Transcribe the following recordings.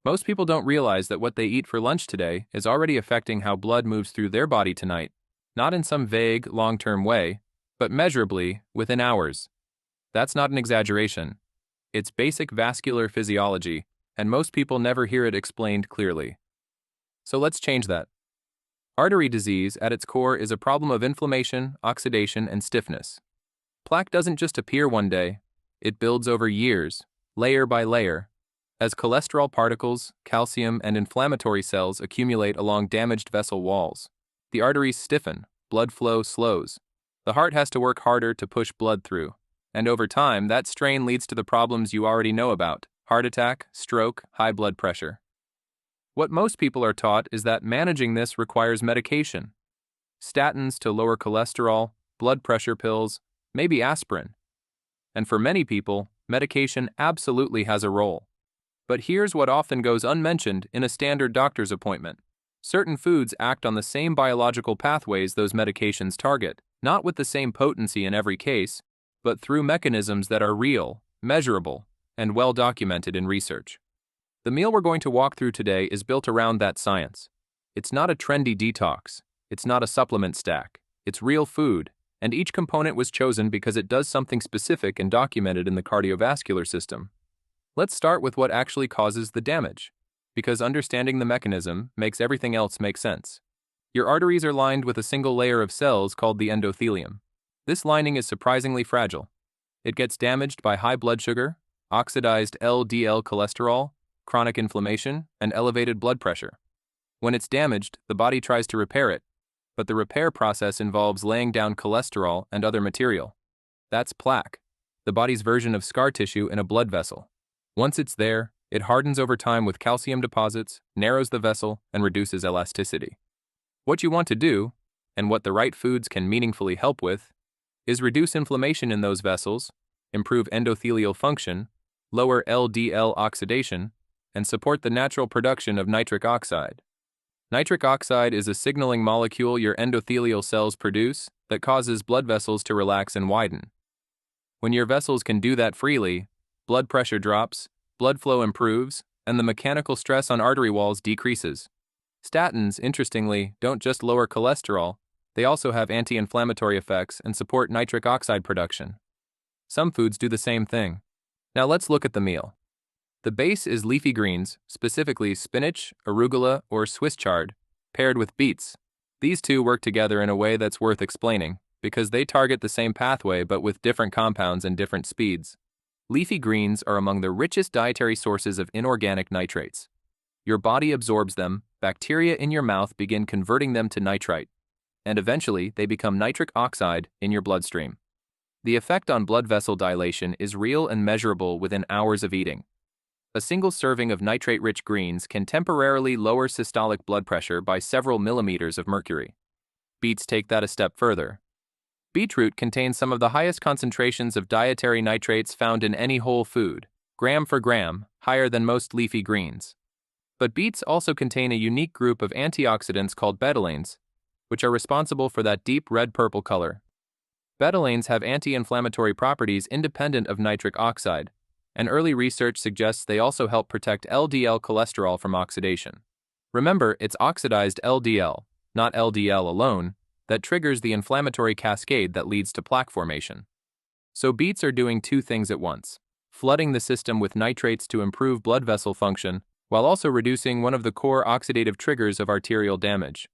Most people don't realize that what they eat for lunch today is already affecting how blood moves through their body tonight, not in some vague, long-term way, but measurably within hours. That's not an exaggeration. It's basic vascular physiology, and most people never hear it explained clearly. So let's change that. Artery disease, at its core, is a problem of inflammation, oxidation, and stiffness. Plaque doesn't just appear one day, it builds over years, layer by layer. As cholesterol particles, calcium, and inflammatory cells accumulate along damaged vessel walls, the arteries stiffen, blood flow slows. The heart has to work harder to push blood through, and over time, that strain leads to the problems you already know about: heart attack, stroke, high blood pressure. What most people are taught is that managing this requires medication. Statins to lower cholesterol, blood pressure pills, maybe aspirin. And for many people, medication absolutely has a role. But here's what often goes unmentioned in a standard doctor's appointment. Certain foods act on the same biological pathways those medications target, not with the same potency in every case, but through mechanisms that are real, measurable, and well documented in research. The meal we're going to walk through today is built around that science. It's not a trendy detox. It's not a supplement stack. It's real food, and each component was chosen because it does something specific and documented in the cardiovascular system. Let's start with what actually causes the damage, because understanding the mechanism makes everything else make sense. Your arteries are lined with a single layer of cells called the endothelium. This lining is surprisingly fragile. It gets damaged by high blood sugar, oxidized LDL cholesterol, chronic inflammation, and elevated blood pressure. When it's damaged, the body tries to repair it, but the repair process involves laying down cholesterol and other material. That's plaque, the body's version of scar tissue in a blood vessel. Once it's there, it hardens over time with calcium deposits, narrows the vessel, and reduces elasticity. What you want to do, and what the right foods can meaningfully help with, is reduce inflammation in those vessels, improve endothelial function, lower LDL oxidation, and support the natural production of nitric oxide. Nitric oxide is a signaling molecule your endothelial cells produce that causes blood vessels to relax and widen. When your vessels can do that freely, blood pressure drops, blood flow improves, and the mechanical stress on artery walls decreases. Statins, interestingly, don't just lower cholesterol, they also have anti-inflammatory effects and support nitric oxide production. Some foods do the same thing. Now let's look at the meal. The base is leafy greens, specifically spinach, arugula, or Swiss chard, paired with beets. These two work together in a way that's worth explaining, because they target the same pathway but with different compounds and different speeds. Leafy greens are among the richest dietary sources of inorganic nitrates. Your body absorbs them, bacteria in your mouth begin converting them to nitrite, and eventually they become nitric oxide in your bloodstream. The effect on blood vessel dilation is real and measurable within hours of eating. A single serving of nitrate-rich greens can temporarily lower systolic blood pressure by several millimeters of mercury. Beets take that a step further. Beetroot contains some of the highest concentrations of dietary nitrates found in any whole food, gram for gram, higher than most leafy greens. But beets also contain a unique group of antioxidants called betalains, which are responsible for that deep red-purple color. Betalains have anti-inflammatory properties independent of nitric oxide, and early research suggests they also help protect LDL cholesterol from oxidation. Remember, it's oxidized LDL, not LDL alone, that triggers the inflammatory cascade that leads to plaque formation. So beets are doing two things at once: flooding the system with nitrates to improve blood vessel function, while also reducing one of the core oxidative triggers of arterial damage.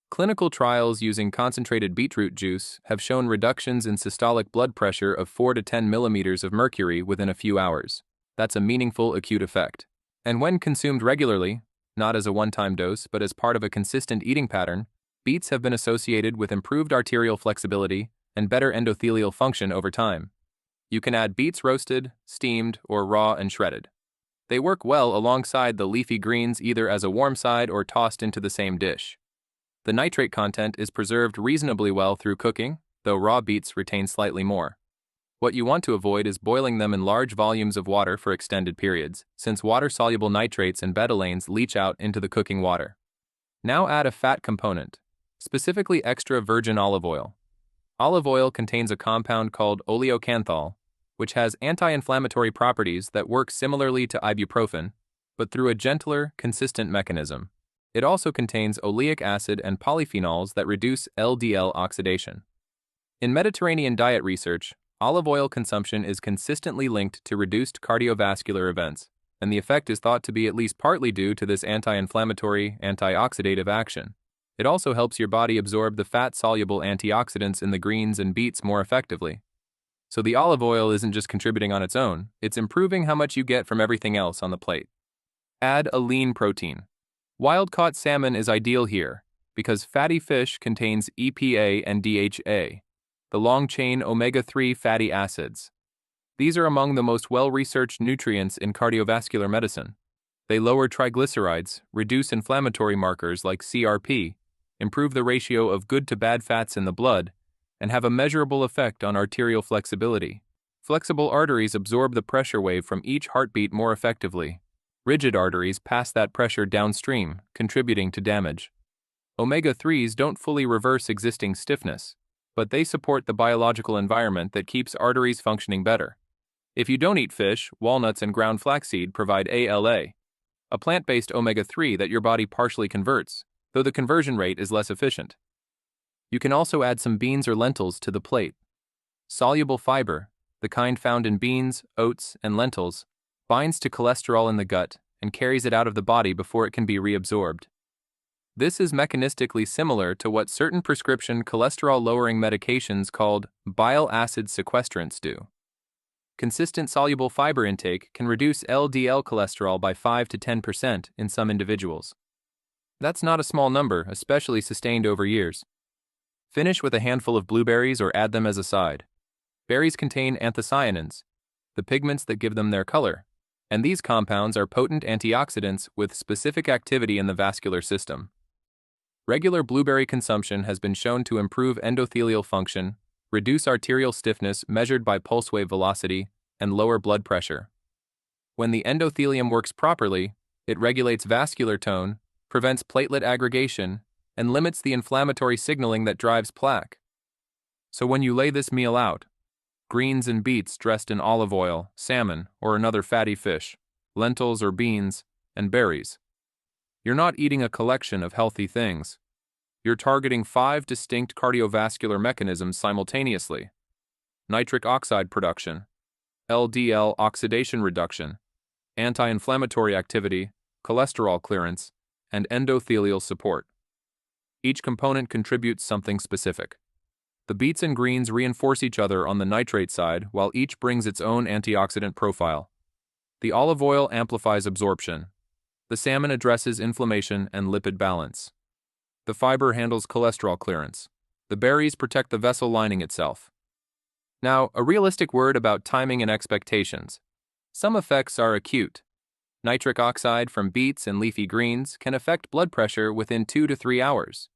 Clinical trials using concentrated beetroot juice have shown reductions in systolic blood pressure of 4 to 10 millimeters of mercury within a few hours. That's a meaningful acute effect. And when consumed regularly, not as a one-time dose but as part of a consistent eating pattern, beets have been associated with improved arterial flexibility and better endothelial function over time. You can add beets roasted, steamed, or raw and shredded. They work well alongside the leafy greens either as a warm side or tossed into the same dish. The nitrate content is preserved reasonably well through cooking, though raw beets retain slightly more. What you want to avoid is boiling them in large volumes of water for extended periods, since water-soluble nitrates and betalains leach out into the cooking water. Now add a fat component, specifically extra virgin olive oil. Olive oil contains a compound called oleocanthal, which has anti-inflammatory properties that work similarly to ibuprofen, but through a gentler, consistent mechanism. It also contains oleic acid and polyphenols that reduce LDL oxidation. In Mediterranean diet research, olive oil consumption is consistently linked to reduced cardiovascular events, and the effect is thought to be at least partly due to this anti-inflammatory, antioxidative action. It also helps your body absorb the fat-soluble antioxidants in the greens and beets more effectively. So the olive oil isn't just contributing on its own, it's improving how much you get from everything else on the plate. Add a lean protein. Wild-caught salmon is ideal here, because fatty fish contains EPA and DHA, the long-chain omega-3 fatty acids. These are among the most well-researched nutrients in cardiovascular medicine. They lower triglycerides, reduce inflammatory markers like CRP, improve the ratio of good to bad fats in the blood, and have a measurable effect on arterial flexibility. Flexible arteries absorb the pressure wave from each heartbeat more effectively. Rigid arteries pass that pressure downstream, contributing to damage. Omega-3s don't fully reverse existing stiffness, but they support the biological environment that keeps arteries functioning better. If you don't eat fish, walnuts and ground flaxseed provide ALA, a plant-based omega-3 that your body partially converts, though the conversion rate is less efficient. You can also add some beans or lentils to the plate. Soluble fiber, the kind found in beans, oats, and lentils, binds to cholesterol in the gut and carries it out of the body before it can be reabsorbed. This is mechanistically similar to what certain prescription cholesterol-lowering medications called bile acid sequestrants do. Consistent soluble fiber intake can reduce LDL cholesterol by 5 to 10% in some individuals. That's not a small number, especially sustained over years. Finish with a handful of blueberries or add them as a side. Berries contain anthocyanins, the pigments that give them their color, and these compounds are potent antioxidants with specific activity in the vascular system. Regular blueberry consumption has been shown to improve endothelial function, reduce arterial stiffness measured by pulse wave velocity, and lower blood pressure. When the endothelium works properly, it regulates vascular tone, prevents platelet aggregation, and limits the inflammatory signaling that drives plaque. So when you lay this meal out, greens and beets dressed in olive oil, salmon, or another fatty fish, lentils or beans, and berries. You're not eating a collection of healthy things. You're targeting 5 distinct cardiovascular mechanisms simultaneously: nitric oxide production, LDL oxidation reduction, anti-inflammatory activity, cholesterol clearance, and endothelial support. Each component contributes something specific. The beets and greens reinforce each other on the nitrate side, while each brings its own antioxidant profile. The olive oil amplifies absorption. The salmon addresses inflammation and lipid balance. The fiber handles cholesterol clearance. The berries protect the vessel lining itself. Now, a realistic word about timing and expectations. Some effects are acute. Nitric oxide from beets and leafy greens can affect blood pressure within 2 to 3 hours.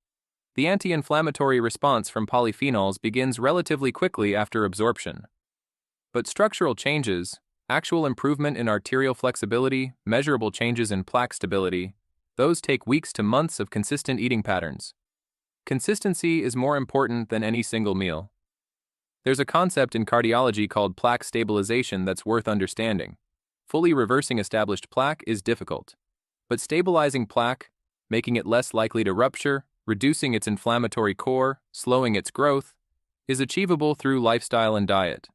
The anti-inflammatory response from polyphenols begins relatively quickly after absorption. But structural changes, actual improvement in arterial flexibility, measurable changes in plaque stability, those take weeks to months of consistent eating patterns. Consistency is more important than any single meal. There's a concept in cardiology called plaque stabilization that's worth understanding. Fully reversing established plaque is difficult, but stabilizing plaque, making it less likely to rupture, reducing its inflammatory core, slowing its growth, is achievable through lifestyle and diet.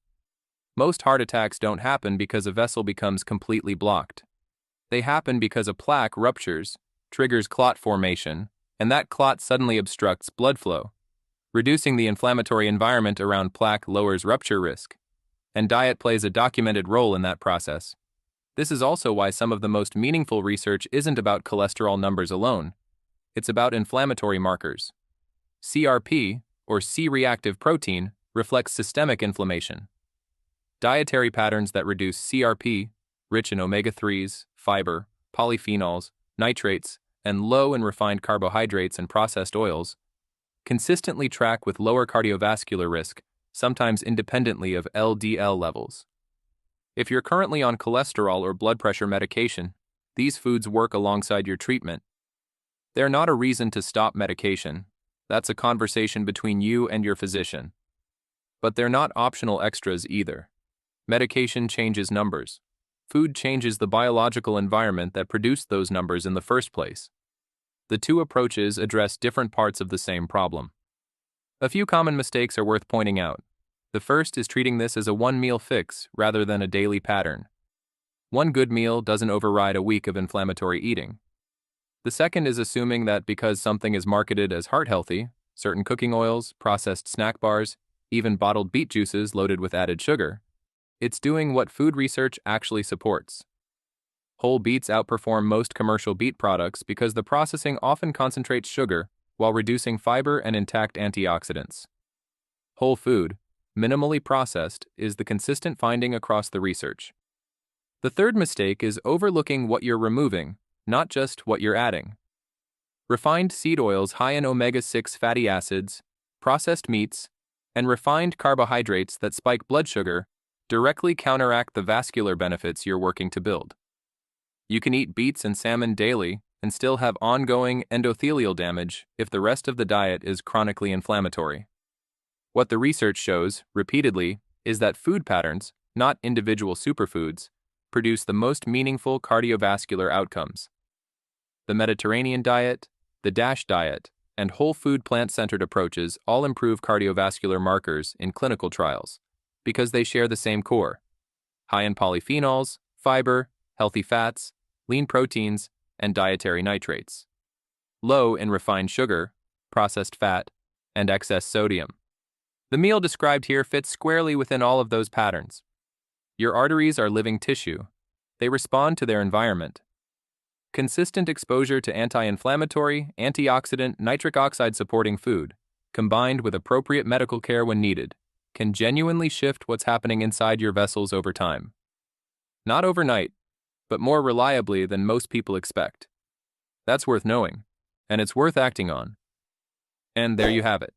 Most heart attacks don't happen because a vessel becomes completely blocked. They happen because a plaque ruptures, triggers clot formation, and that clot suddenly obstructs blood flow. Reducing the inflammatory environment around plaque lowers rupture risk, and diet plays a documented role in that process. This is also why some of the most meaningful research isn't about cholesterol numbers alone. It's about inflammatory markers. CRP, or C-reactive protein, reflects systemic inflammation. Dietary patterns that reduce CRP, rich in omega-3s, fiber, polyphenols, nitrates, and low in refined carbohydrates and processed oils, consistently track with lower cardiovascular risk, sometimes independently of LDL levels. If you're currently on cholesterol or blood pressure medication, these foods work alongside your treatment. They're not a reason to stop medication. That's a conversation between you and your physician. But they're not optional extras either. Medication changes numbers. food changes the biological environment that produced those numbers in the first place. The two approaches address different parts of the same problem. A few common mistakes are worth pointing out. The first is treating this as a one-meal fix rather than a daily pattern. One good meal doesn't override a week of inflammatory eating. The second is assuming that because something is marketed as heart-healthy, certain cooking oils, processed snack bars, even bottled beet juices loaded with added sugar, it's doing what food research actually supports. Whole beets outperform most commercial beet products because the processing often concentrates sugar while reducing fiber and intact antioxidants. Whole food, minimally processed, is the consistent finding across the research. The third mistake is overlooking what you're removing, not just what you're adding. Refined seed oils high in omega-6 fatty acids, processed meats, and refined carbohydrates that spike blood sugar directly counteract the vascular benefits you're working to build. You can eat beets and salmon daily and still have ongoing endothelial damage if the rest of the diet is chronically inflammatory. What the research shows, repeatedly, is that food patterns, not individual superfoods, produce the most meaningful cardiovascular outcomes. The Mediterranean diet, the DASH diet, and whole food plant-centered approaches all improve cardiovascular markers in clinical trials because they share the same core: high in polyphenols, fiber, healthy fats, lean proteins, and dietary nitrates. Low in refined sugar, processed fat, and excess sodium. The meal described here fits squarely within all of those patterns. Your arteries are living tissue. They respond to their environment. Consistent exposure to anti-inflammatory, antioxidant, nitric oxide-supporting food, combined with appropriate medical care when needed, can genuinely shift what's happening inside your vessels over time. Not overnight, but more reliably than most people expect. That's worth knowing, and it's worth acting on. And there you have it.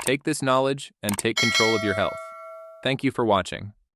Take this knowledge and take control of your health. Thank you for watching.